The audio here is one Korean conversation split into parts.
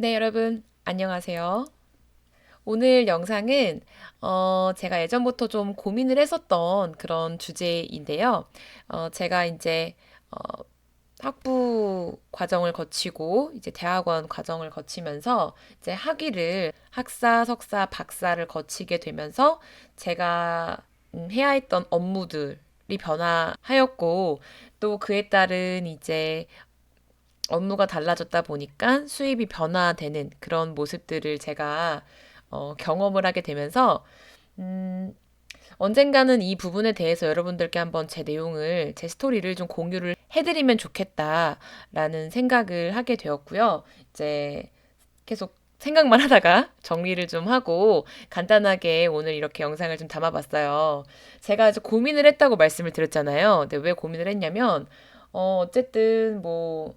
네, 여러분, 안녕하세요. 오늘 영상은, 제가 예전부터 좀 고민을 했었던 그런 주제인데요. 제가 이제, 학부 과정을 거치고, 이제 대학원 과정을 거치면서, 이제 학위를, 학사, 석사, 박사를 거치게 되면서, 제가 해야 했던 업무들이 변화하였고, 또 그에 따른 이제 업무가 달라졌다 보니까 수입이 변화되는 그런 모습들을 제가 경험을 하게 되면서 음, 언젠가는 이 부분에 대해서 여러분들께 한번 제 내용을, 제 스토리를 좀 공유를 해드리면 좋겠다라는 생각을 하게 되었고요. 이제 계속 생각만 하다가 정리를 좀 하고 간단하게 오늘 이렇게 영상을 좀 담아봤어요. 제가 아주 고민을 했다고 말씀을 드렸잖아요. 근데 왜 고민을 했냐면, 어쨌든 뭐,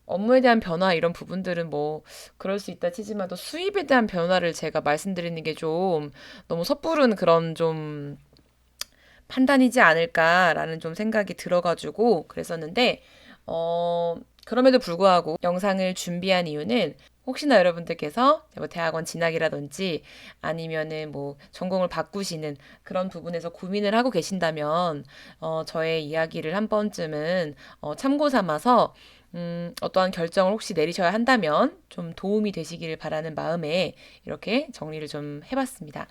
업무에 대한 변화 이런 부분들은 뭐 그럴 수 있다 치지만 또 수입에 대한 변화를 제가 말씀드리는 게 좀 너무 섣부른 그런 좀 판단이지 않을까라는 좀 생각이 들어가지고 그랬었는데 그럼에도 불구하고 영상을 준비한 이유는 혹시나 여러분들께서 뭐 대학원 진학이라든지 아니면은 뭐 전공을 바꾸시는 그런 부분에서 고민을 하고 계신다면 저의 이야기를 한 번쯤은 참고 삼아서 어떠한 결정을 혹시 내리셔야 한다면 좀 도움이 되시길 바라는 마음에 이렇게 정리를 좀 해봤습니다.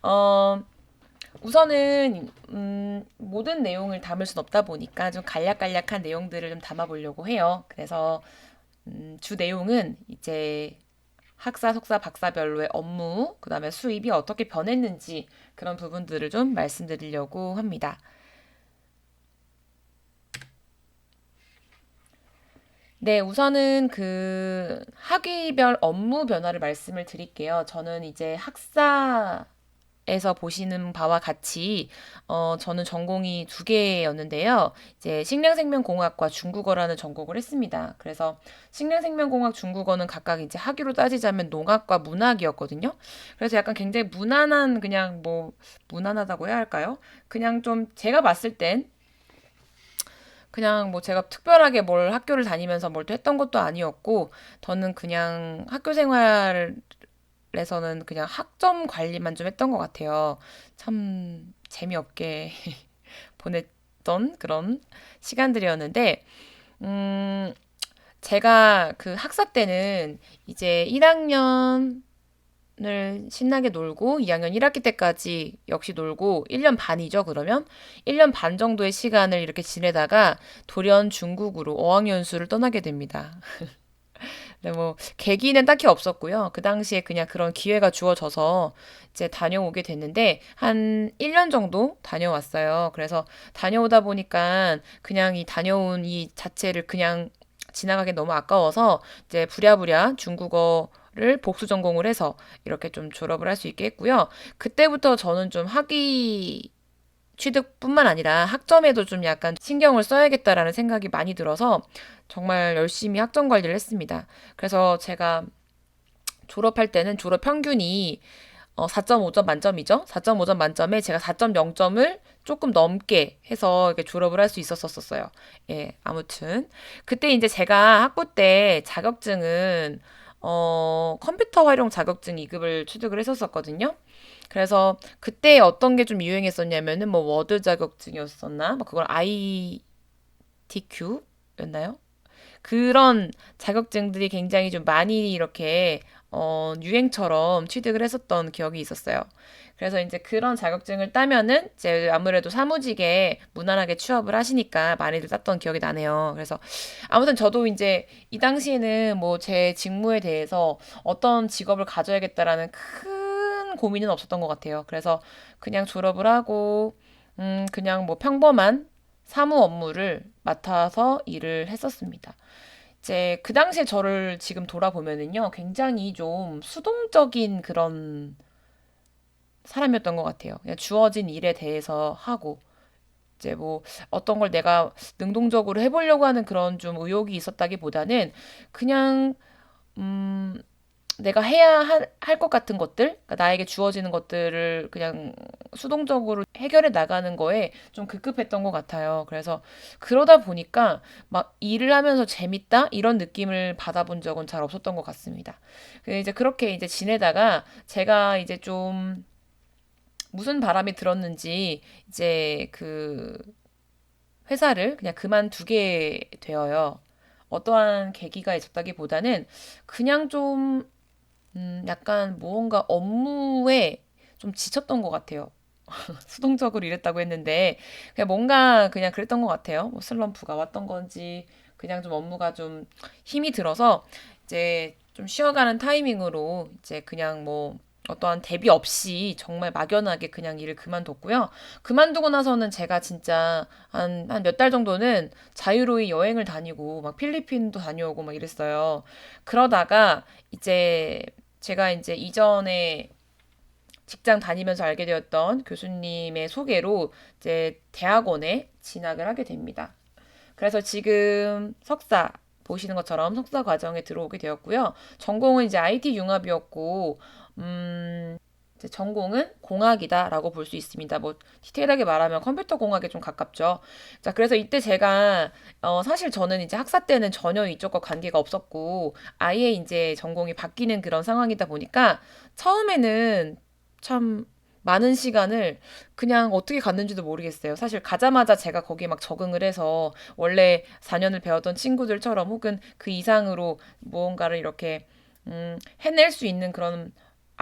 어, 우선은 모든 내용을 담을 순 없다 보니까 좀 간략간략한 내용들을 좀 담아보려고 해요. 그래서 주 내용은 이제 학사, 석사, 박사별로의 업무, 그다음에 수입이 어떻게 변했는지 그런 부분들을 좀 말씀드리려고 합니다. 네, 우선은 그 학위별 업무 변화를 말씀을 드릴게요. 저는 이제 학사에서 보시는 바와 같이 저는 전공이 두 개였는데요. 이제 식량생명공학과 중국어라는 전공을 했습니다. 그래서 식량생명공학 중국어는 각각 이제 학위로 따지자면 농학과 문학이었거든요. 그래서 약간 굉장히 무난한 그냥 뭐 무난하다고 해야 할까요? 그냥 좀 제가 봤을 땐 그냥 뭐 제가 특별하게 뭘 학교를 다니면서 뭘 또 했던 것도 아니었고, 저는 그냥 학교 생활에서는 그냥 학점 관리만 좀 했던 것 같아요. 참 재미없게 보냈던 그런 시간들이었는데, 음, 제가 그 학사 때는 이제 1학년 을 신나게 놀고 2학년 1학기 때까지 역시 놀고 1년 반이죠, 그러면? 1년 반 정도의 시간을 이렇게 지내다가 돌연 중국으로 어학연수를 떠나게 됩니다. 근데 뭐 계기는 딱히 없었고요. 그 당시에 그냥 그런 기회가 주어져서 이제 다녀오게 됐는데 한 1년 정도 다녀왔어요. 그래서 다녀오다 보니까 그냥 이 다녀온 이 자체를 그냥 지나가기 너무 아까워서 이제 부랴부랴 중국어를 복수 전공을 해서 이렇게 좀 졸업을 할 수 있게 했고요. 그때부터 저는 좀 학위 취득뿐만 아니라 학점에도 좀 약간 신경을 써야겠다라는 생각이 많이 들어서 정말 열심히 학점 관리를 했습니다. 그래서 제가 졸업할 때는 졸업 평균이 4.5점 만점이죠. 4.5점 만점에 제가 4.0점을 조금 넘게 해서 이렇게 졸업을 할 수 있었었어요. 예, 아무튼 그때 이제 제가 학부 때 자격증은 컴퓨터 활용 자격증 2급을 취득을 했었었거든요. 그래서 그때 어떤 게 좀 유행했었냐면은 뭐 워드 자격증이었었나? 뭐 그걸 ITQ였나요? 그런 자격증들이 굉장히 좀 많이 이렇게 유행처럼 취득을 했었던 기억이 있었어요. 그래서 이제 그런 자격증을 따면은 이제 아무래도 사무직에 무난하게 취업을 하시니까 많이들 땄던 기억이 나네요. 그래서 아무튼 저도 이제 이 당시에는 뭐 제 직무에 대해서 어떤 직업을 가져야겠다라는 큰 고민은 없었던 것 같아요. 그래서 그냥 졸업을 하고 그냥 뭐 평범한 사무 업무를 맡아서 일을 했었습니다. 이제 그 당시에 저를 지금 돌아보면은요, 굉장히 좀 수동적인 그런 사람이었던 것 같아요. 그냥 주어진 일에 대해서 하고, 이제 뭐 어떤 걸 내가 능동적으로 해보려고 하는 그런 좀 의욕이 있었다기보다는 그냥, 음, 내가 해야 할 것 같은 것들, 그러니까 나에게 주어지는 것들을 그냥 수동적으로 해결해 나가는 거에 좀 급급했던 것 같아요. 그래서 그러다 보니까 막 일을 하면서 재밌다? 이런 느낌을 받아본 적은 잘 없었던 것 같습니다. 이제 그렇게 이제 지내다가 제가 이제 좀 무슨 바람이 들었는지 이제 그 회사를 그냥 그만두게 되어요. 어떠한 계기가 있었다기보다는 그냥 좀 약간 무언가 업무에 좀 지쳤던 것 같아요. 수동적으로 일했다고 했는데 그냥 뭔가 그냥 그랬던 것 같아요. 뭐 슬럼프가 왔던 건지 그냥 좀 업무가 좀 힘이 들어서 이제 좀 쉬어가는 타이밍으로 이제 그냥 뭐 어떠한 대비 없이 정말 막연하게 그냥 일을 그만뒀고요. 그만두고 나서는 제가 진짜 한 몇 달 정도는 자유로이 여행을 다니고 막 필리핀도 다녀오고 막 이랬어요. 그러다가 이제 제가 이제 이전에 직장 다니면서 알게 되었던 교수님의 소개로 이제 대학원에 진학을 하게 됩니다. 그래서 지금 석사 보시는 것처럼 석사 과정에 들어오게 되었고요. 전공은 이제 IT 융합이었고, 이제 전공은 공학이다라고 볼 수 있습니다. 뭐 디테일하게 말하면 컴퓨터 공학에 좀 가깝죠. 자, 그래서 이때 제가 사실 저는 이제 학사 때는 전혀 이쪽과 관계가 없었고 아예 이제 전공이 바뀌는 그런 상황이다 보니까 처음에는 참 많은 시간을 그냥 어떻게 갔는지도 모르겠어요. 사실 가자마자 제가 거기에 막 적응을 해서 원래 4년을 배웠던 친구들처럼 혹은 그 이상으로 무언가를 이렇게 해낼 수 있는 그런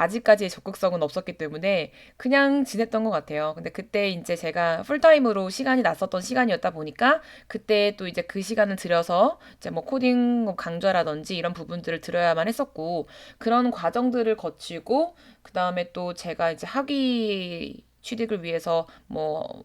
아직까지의 적극성은 없었기 때문에 그냥 지냈던 것 같아요. 근데 그때 이제 제가 풀타임으로 시간이 났었던 시간이었다 보니까 그때 또 이제 그 시간을 들여서 이제 뭐 코딩 뭐 강좌라든지 이런 부분들을 들어야만 했었고 그런 과정들을 거치고 그 다음에 또 제가 이제 학위 취득을 위해서 뭐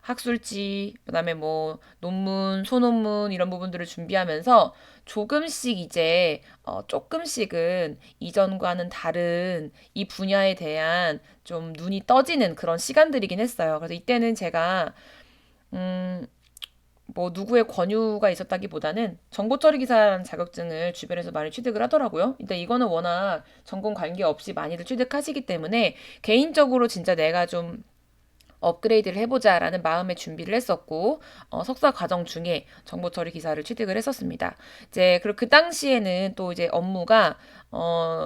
학술지, 그다음에 뭐 논문, 소논문 이런 부분들을 준비하면서 조금씩 이제 조금씩은 이전과는 다른 이 분야에 대한 좀 눈이 떠지는 그런 시간들이긴 했어요. 그래서 이때는 제가 음, 뭐 누구의 권유가 있었다기보다는 정보처리 기사라는 자격증을 주변에서 많이 취득을 하더라고요. 근데 이거는 워낙 전공 관계없이 많이들 취득하시기 때문에 개인적으로 진짜 내가 좀 업그레이드를 해보자라는 마음의 준비를 했었고 석사 과정 중에 정보 처리 기사를 취득을 했었습니다. 이제 그리고 그 당시에는 또 이제 업무가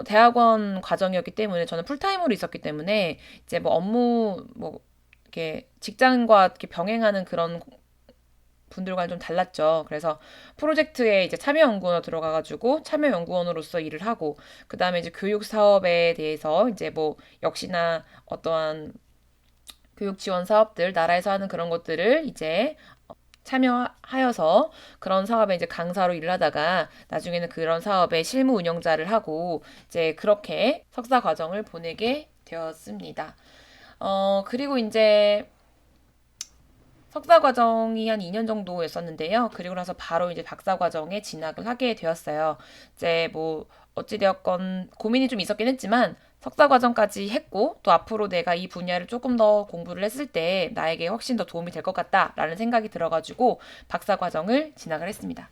대학원 과정이었기 때문에 저는 풀타임으로 있었기 때문에 이제 뭐 업무 뭐 이렇게 직장과 이렇게 병행하는 그런 분들과는 좀 달랐죠. 그래서 프로젝트에 이제 참여연구원으로 들어가가지고 참여연구원으로서 일을 하고, 그 다음에 이제 교육 사업에 대해서 이제 뭐 역시나 어떠한 교육 지원 사업들, 나라에서 하는 그런 것들을 이제 참여하여서 그런 사업에 이제 강사로 일을 하다가 나중에는 그런 사업의 실무 운영자를 하고 이제 그렇게 석사 과정을 보내게 되었습니다. 그리고 이제 석사 과정이 한 2년 정도였었는데요. 그리고 나서 바로 이제 박사 과정에 진학을 하게 되었어요. 이제 뭐 어찌되었건 고민이 좀 있었긴 했지만 석사 과정까지 했고 또 앞으로 내가 이 분야를 조금 더 공부를 했을 때 나에게 훨씬 더 도움이 될 것 같다라는 생각이 들어가지고 박사 과정을 진학을 했습니다.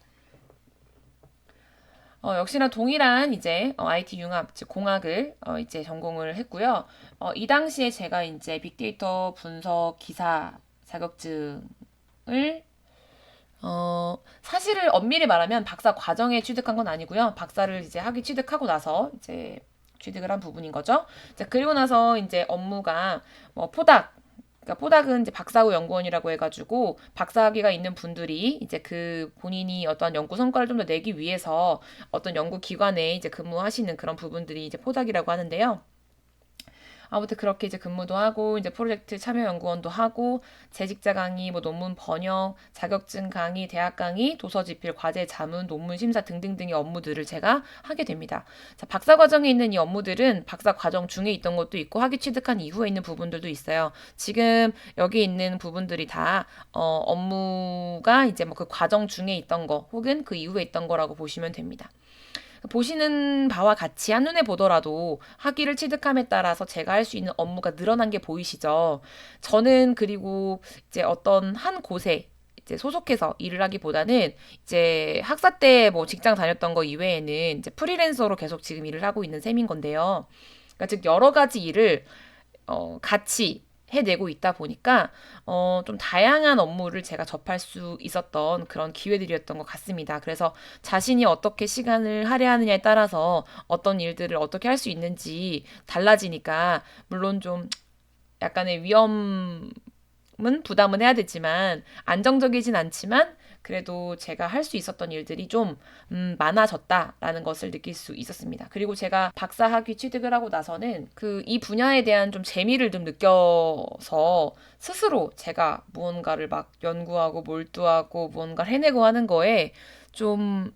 역시나 동일한 이제 IT 융합, 즉 공학을 이제 전공을 했고요. 이 당시에 제가 이제 빅데이터 분석 기사 자격증을 사실을 엄밀히 말하면 박사 과정에 취득한 건 아니고요. 박사를 이제 학위 취득하고 나서 이제 취득을 한 부분인 거죠. 자, 그리고 나서 이제 업무가 뭐 포닥, 그러니까 포닥은 이제 박사후 연구원이라고 해가지고 박사학위가 있는 분들이 이제 그 본인이 어떤 연구 성과를 좀 더 내기 위해서 어떤 연구 기관에 이제 근무하시는 그런 부분들이 이제 포닥이라고 하는데요. 아무튼 그렇게 이제 근무도 하고 이제 프로젝트 참여 연구원도 하고 재직자 강의, 뭐 논문 번역, 자격증 강의, 대학 강의, 도서 집필, 과제 자문, 논문 심사 등등등의 업무들을 제가 하게 됩니다. 자, 박사 과정에 있는 이 업무들은 박사 과정 중에 있던 것도 있고 학위 취득한 이후에 있는 부분들도 있어요. 지금 여기 있는 부분들이 다 업무가 이제 뭐 그 과정 중에 있던 거 혹은 그 이후에 있던 거라고 보시면 됩니다. 보시는 바와 같이 한눈에 보더라도 학위를 취득함에 따라서 제가 할 수 있는 업무가 늘어난 게 보이시죠? 저는 그리고 이제 어떤 한 곳에 이제 소속해서 일을 하기보다는 이제 학사 때 뭐 직장 다녔던 거 이외에는 이제 프리랜서로 계속 지금 일을 하고 있는 셈인 건데요. 그러니까 즉 여러 가지 일을 같이 해내고 있다 보니까 좀 다양한 업무를 제가 접할 수 있었던 그런 기회들이었던 것 같습니다. 그래서 자신이 어떻게 시간을 할애하느냐에 따라서 어떤 일들을 어떻게 할 수 있는지 달라지니까 물론 좀 약간의 위험은 부담은 해야 되지만 안정적이진 않지만 그래도 제가 할 수 있었던 일들이 좀 많아졌다라는 것을 느낄 수 있었습니다. 그리고 제가 박사 학위 취득을 하고 나서는 그 이 분야에 대한 좀 재미를 좀 느껴서 스스로 제가 무언가를 막 연구하고 몰두하고 무언가를 해내고 하는 거에 좀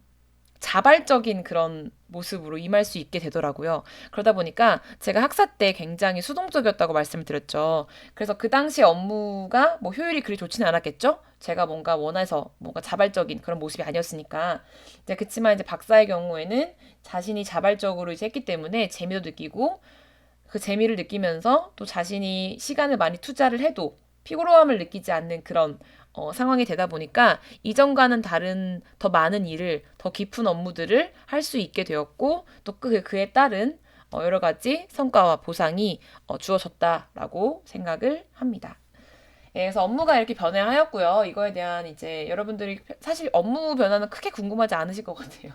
자발적인 그런 모습으로 임할 수 있게 되더라고요. 그러다 보니까 제가 학사 때 굉장히 수동적이었다고 말씀을 드렸죠. 그래서 그 당시 업무가 뭐 효율이 그리 좋지는 않았겠죠? 제가 뭔가 원해서 뭔가 자발적인 그런 모습이 아니었으니까. 이제 그치만 이제 박사의 경우에는 자신이 자발적으로 이제 했기 때문에 재미도 느끼고 그 재미를 느끼면서 또 자신이 시간을 많이 투자를 해도 피곤함을 느끼지 않는 그런 상황이 되다 보니까 이전과는 다른 더 많은 일을 더 깊은 업무들을 할 수 있게 되었고 또 그에 따른 여러 가지 성과와 보상이 주어졌다라고 생각을 합니다. 예, 그래서 업무가 이렇게 변화하였고요. 이거에 대한 이제 여러분들이 사실 업무 변화는 크게 궁금하지 않으실 것 같아요.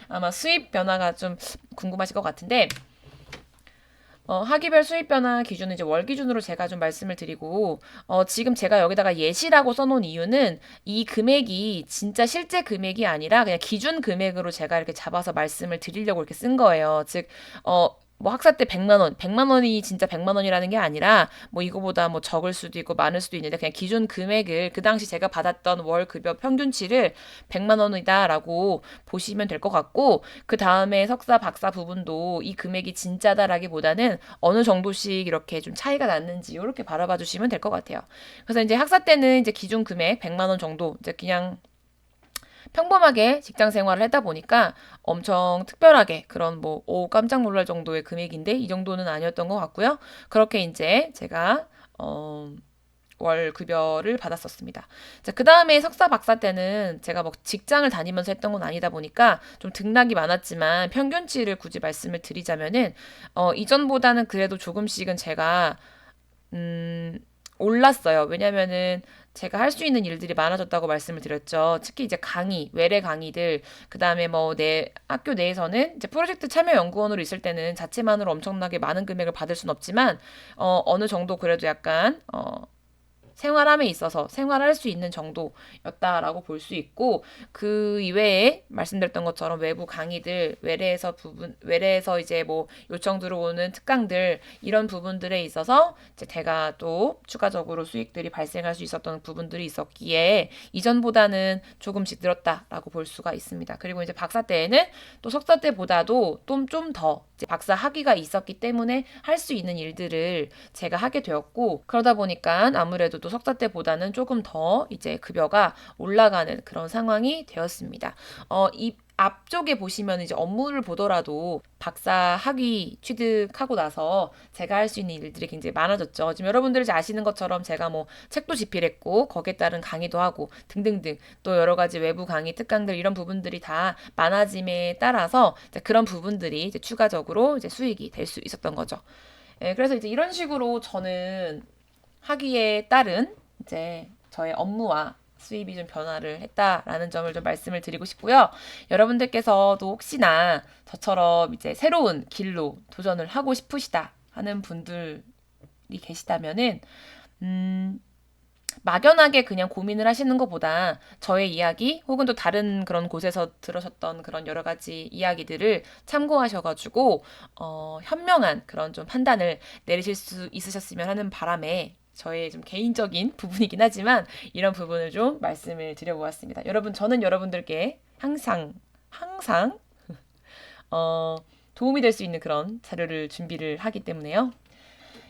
아마 수입 변화가 좀 궁금하실 것 같은데 학위별 수입 변화 기준은 이제 월 기준으로 제가 좀 말씀을 드리고, 지금 제가 여기다가 예시라고 써놓은 이유는 이 금액이 진짜 실제 금액이 아니라 그냥 기준 금액으로 제가 이렇게 잡아서 말씀을 드리려고 이렇게 쓴 거예요. 즉, 뭐 학사 때 100만 원, 100만 원이 진짜 100만 원이라는 게 아니라 뭐 이거보다 뭐 적을 수도 있고 많을 수도 있는데 그냥 기준 금액을 그 당시 제가 받았던 월 급여 평균치를 100만 원이다라고 보시면 될 것 같고 그 다음에 석사, 박사 부분도 이 금액이 진짜다라기보다는 어느 정도씩 이렇게 좀 차이가 났는지 이렇게 바라봐 주시면 될 것 같아요. 그래서 이제 학사 때는 이제 기준 금액 100만 원 정도 이제 그냥 평범하게 직장 생활을 하다 보니까 엄청 특별하게 그런 뭐, 오, 깜짝 놀랄 정도의 금액인데 이 정도는 아니었던 것 같고요. 그렇게 이제 제가, 월 급여를 받았었습니다. 자, 그 다음에 석사 박사 때는 제가 뭐 직장을 다니면서 했던 건 아니다 보니까 좀 등락이 많았지만 평균치를 굳이 말씀을 드리자면은, 이전보다는 그래도 조금씩은 제가 음, 올랐어요. 왜냐면은 제가 할 수 있는 일들이 많아졌다고 말씀을 드렸죠. 특히 이제 강의, 외래 강의들, 그 다음에 뭐 내 학교 내에서는 이제 프로젝트 참여 연구원으로 있을 때는 자체만으로 엄청나게 많은 금액을 받을 순 없지만, 어느 정도 그래도 약간, 생활함에 있어서 생활할 수 있는 정도였다라고 볼 수 있고 그 이외에 말씀드렸던 것처럼 외부 강의들 외래에서 이제 뭐 요청 들어오는 특강들 이런 부분들에 있어서 이제 제가 또 추가적으로 수익들이 발생할 수 있었던 부분들이 있었기에 이전보다는 조금씩 늘었다라고 볼 수가 있습니다. 그리고 이제 박사 때에는 또 석사 때보다도 좀 더 박사 학위가 있었기 때문에 할 수 있는 일들을 제가 하게 되었고 그러다 보니까 아무래도 또 석사 때보다는 조금 더 이제 급여가 올라가는 그런 상황이 되었습니다. 이 앞쪽에 보시면 이제 업무를 보더라도 박사 학위 취득하고 나서 제가 할 수 있는 일들이 굉장히 많아졌죠. 지금 여러분들이 아시는 것처럼 제가 뭐 책도 집필했고 거기에 따른 강의도 하고 등등등 또 여러 가지 외부 강의 특강들 이런 부분들이 다 많아짐에 따라서 이제 그런 부분들이 이제 추가적으로 이제 수익이 될 수 있었던 거죠. 예, 그래서 이제 이런 식으로 저는 학위에 따른 이제 저의 업무와 수입이 좀 변화를 했다라는 점을 좀 말씀을 드리고 싶고요. 여러분들께서도 혹시나 저처럼 이제 새로운 길로 도전을 하고 싶으시다 하는 분들이 계시다면은, 막연하게 그냥 고민을 하시는 것보다 저의 이야기 혹은 또 다른 그런 곳에서 들으셨던 그런 여러 가지 이야기들을 참고하셔가지고 현명한 그런 좀 판단을 내리실 수 있으셨으면 하는 바람에 저의 좀 개인적인 부분이긴 하지만 이런 부분을 좀 말씀을 드려보았습니다. 여러분 저는 여러분들께 항상 도움이 될 수 있는 그런 자료를 준비를 하기 때문에요.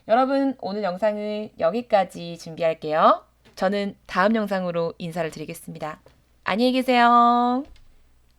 여러분 오늘 영상을 여기까지 준비할게요. 저는 다음 영상으로 인사를 드리겠습니다. 안녕히 계세요.